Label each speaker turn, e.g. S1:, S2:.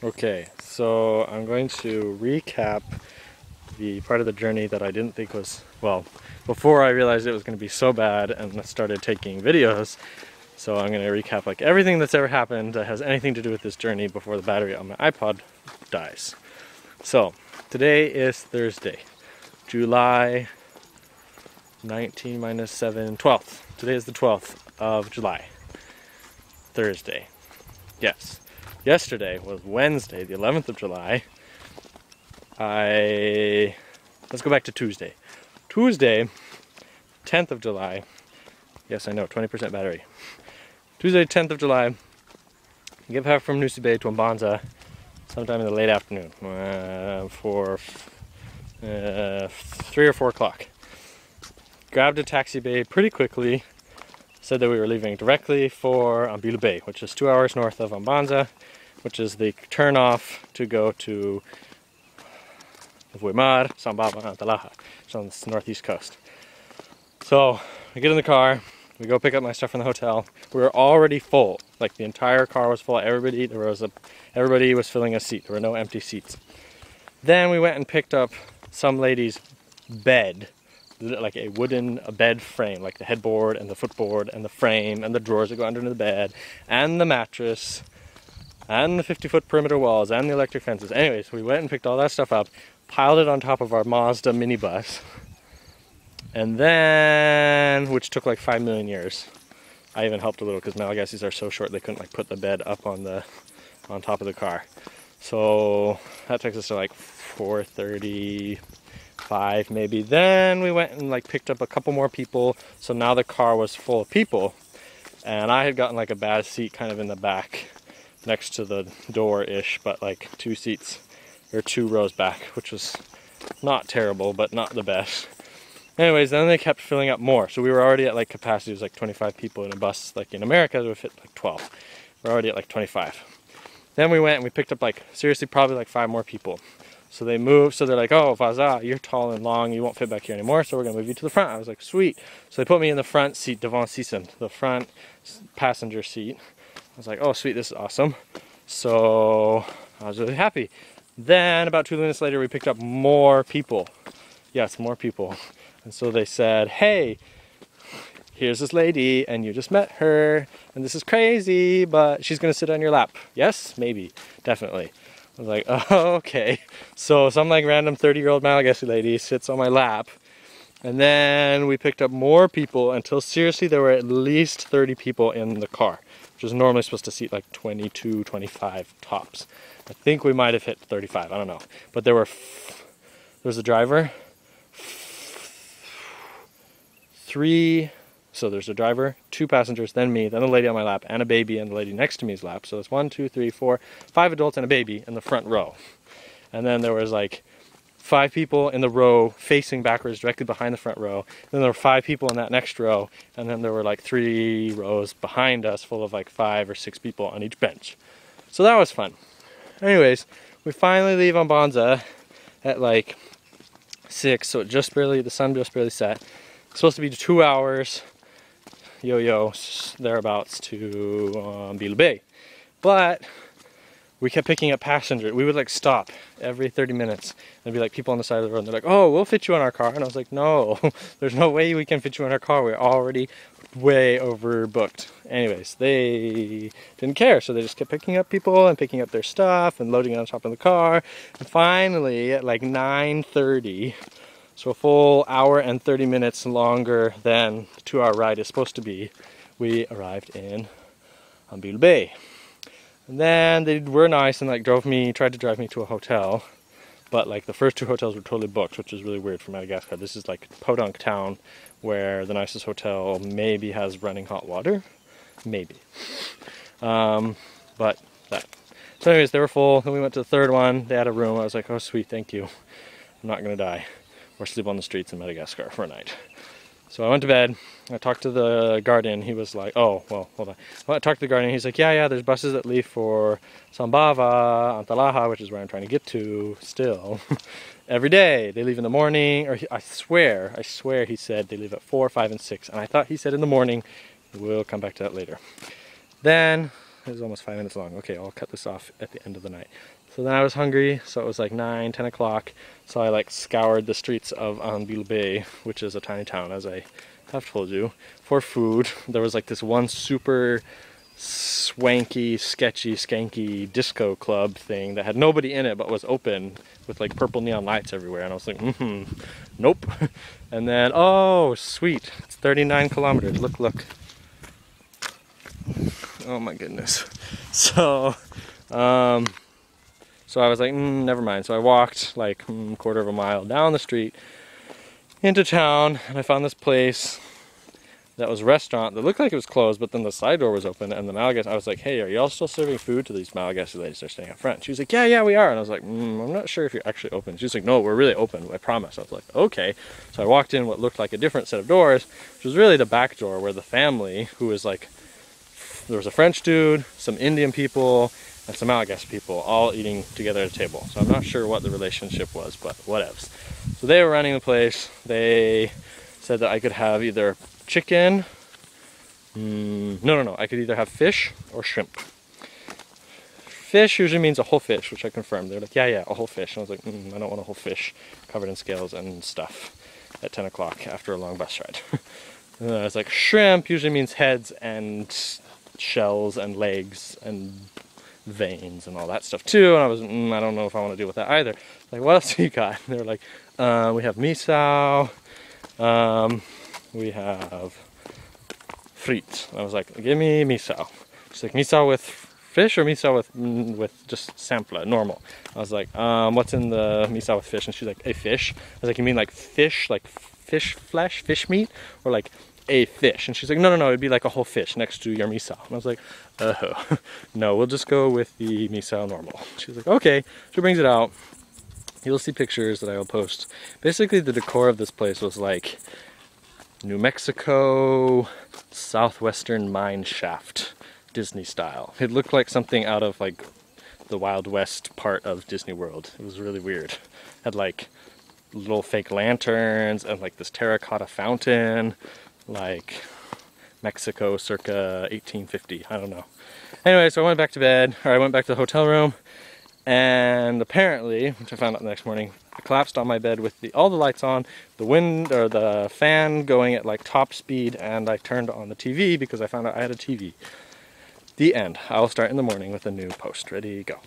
S1: Okay, so I'm going to recap the part of the journey that I didn't think was, well, before I realized it was going to be so bad and I started taking videos. So I'm going to recap like everything that's ever happened that has anything to do with this journey before the battery on my iPod dies. So today is Thursday, July 19 minus 7, 12th. Today is the 12th of July, Thursday. Yes. Yesterday was Wednesday, the 11th of July. Let's go back to Tuesday. Tuesday, 10th of July. Yes, I know, 20% battery. Tuesday, 10th of July. Give half from Nusi Bay to Mbanza sometime in the late afternoon for 3 or 4 o'clock. Grabbed a taxi bay pretty quickly. Said that we were leaving directly for Ambila Bay, which is 2 hours north of Mbanza, which is the turn off to go to Vuimar, Sambava, and Talaha. It's on the northeast coast. So we get in the car, we go pick up my stuff from the hotel. We were already full, like the entire car was full. Everybody was filling a seat. There were no empty seats. Then we went and picked up some lady's bed, like a wooden bed frame, like the headboard and the footboard and the frame and the drawers that go under the bed and the mattress and the 50-foot perimeter walls and the electric fences. Anyways, we went and picked all that stuff up, piled it on top of our Mazda minibus, and then, which took like 5 million years. I even helped a little because Malagasi's are so short they couldn't like put the bed up on top of the car. So that takes us to like 4:35 maybe. Then we went and like picked up a couple more people. So now the car was full of people, and I had gotten like a bad seat kind of in the back next to the door-ish, but like 2 seats or 2 rows back, which was not terrible, but not the best. Anyways, then they kept filling up more. So we were already at like capacity. It was like 25 people in a bus. Like in America, it would fit like 12. We're already at like 25. Then we went and we picked up like, seriously, probably like 5 more people. So they moved, so they're like, oh, Vaza, you're tall and long, you won't fit back here anymore, so we're gonna move you to the front. I was like, sweet. So they put me in the front seat, devant season, the front passenger seat. I was like, oh, sweet, this is awesome. So I was really happy. Then about 2 minutes later, we picked up more people. Yes, more people. And so they said, hey, here's this lady, and you just met her, and this is crazy, but she's gonna sit on your lap. Yes, maybe, definitely. I was like, oh, okay. So some like random 30-year-old Malagasy lady sits on my lap, and then we picked up more people until seriously there were at least 30 people in the car, which is normally supposed to seat like 22, 25 tops. I think we might have hit 35, I don't know. But there was a driver, 3, so there's a driver, 2 passengers, then me, then a lady on my lap, and a baby, and the lady next to me's lap. So it's 1, 2, 3, 4, 5 adults and a baby in the front row. And then there was like 5 people in the row facing backwards directly behind the front row. Then there were 5 people in that next row, and then there were like 3 rows behind us full of like 5 or 6 people on each bench. So that was fun. Anyways, we finally leave Mbanza at like 6, so the sun just barely set. It's supposed to be 2 hours, thereabouts, to Ambila Bay. But we kept picking up passengers. We would like stop every 30 minutes. There'd be like people on the side of the road, and they're like, oh, we'll fit you in our car. And I was like, no, there's no way we can fit you in our car. We're already way overbooked. Anyways, they didn't care, so they just kept picking up people and picking up their stuff and loading it on top of the car. And finally, at like 9:30, so a full hour and 30 minutes longer than the 2-hour ride is supposed to be, we arrived in Ambila Bay. And then they were nice and like tried to drive me to a hotel, but like the first 2 hotels were totally booked, which is really weird for Madagascar. This is like Podunk town, where the nicest hotel maybe has running hot water, maybe. But that. So anyways, they were full. Then we went to the 3rd one. They had a room. I was like, oh sweet, thank you. I'm not gonna die or sleep on the streets in Madagascar for a night. So I went to bed. I talked to the guardian. He was like, oh, well, hold on. Well, I talked to the guardian. He's like, yeah, there's buses that leave for Sambava and Talaha, which is where I'm trying to get to still. Every day. They leave in the morning, or I swear he said they leave at 4, 5, and 6. And I thought he said in the morning. We'll come back to that later. Then It was almost 5 minutes long. Okay, I'll cut this off at the end of the night. So then I was hungry, so it was like 9, 10 o'clock. So I like scoured the streets of Anbilbe, which is a tiny town, as I have told you, for food. There was like this one super swanky, sketchy, skanky disco club thing that had nobody in it but was open with like purple neon lights everywhere, and I was like, nope. And then, oh sweet, it's 39 kilometers, look. Oh my goodness. So so I was like, never mind. So I walked like quarter of a mile down the street into town, and I found this place that was a restaurant that looked like it was closed, but then the side door was open, and the Malagasy, I was like, hey, are y'all still serving food to these Malagasy ladies that are staying up front? She was like, yeah, we are. And I was like, I'm not sure if you're actually open. She was like, no, we're really open, I promise. I was like, okay. So I walked in what looked like a different set of doors, which was really the back door where the family, who was like, there was a French dude, some Indian people, and some Malagasy people all eating together at a table. So I'm not sure what the relationship was, but whatevs. So they were running the place. They said that I could have either chicken, no, I could either have fish or shrimp. Fish usually means a whole fish, which I confirmed. They're like, yeah, a whole fish. And I was like, I don't want a whole fish covered in scales and stuff at 10 o'clock after a long bus ride. And then I was like, shrimp usually means heads and shells and legs and veins and all that stuff too. And I was, I don't know if I want to deal with that either. Like, what else do you got? And they were like, we have misao, we have frites. And I was like, give me misao. She's like, misao with fish or misao with just sampler, normal? I was like, what's in the misao with fish? And she's like, a fish. I was like, you mean like fish flesh, fish meat, or like a fish? And she's like, no, it'd be like a whole fish next to your misao. And I was like, no, we'll just go with the misao normal. She's like, okay. She brings it out. You'll see pictures that I will post. Basically, the decor of this place was like New Mexico, southwestern mine shaft, Disney style. It looked like something out of like the Wild West part of Disney World. It was really weird. Had like little fake lanterns and like this terracotta fountain, like Mexico circa 1850, I don't know. Anyway, so I went back to bed, or I went back to the hotel room, and apparently, which I found out the next morning, I collapsed on my bed with all the lights on, the wind or the fan going at like top speed, and I turned on the TV because I found out I had a TV. The end. I will start in the morning with a new post. Ready, go.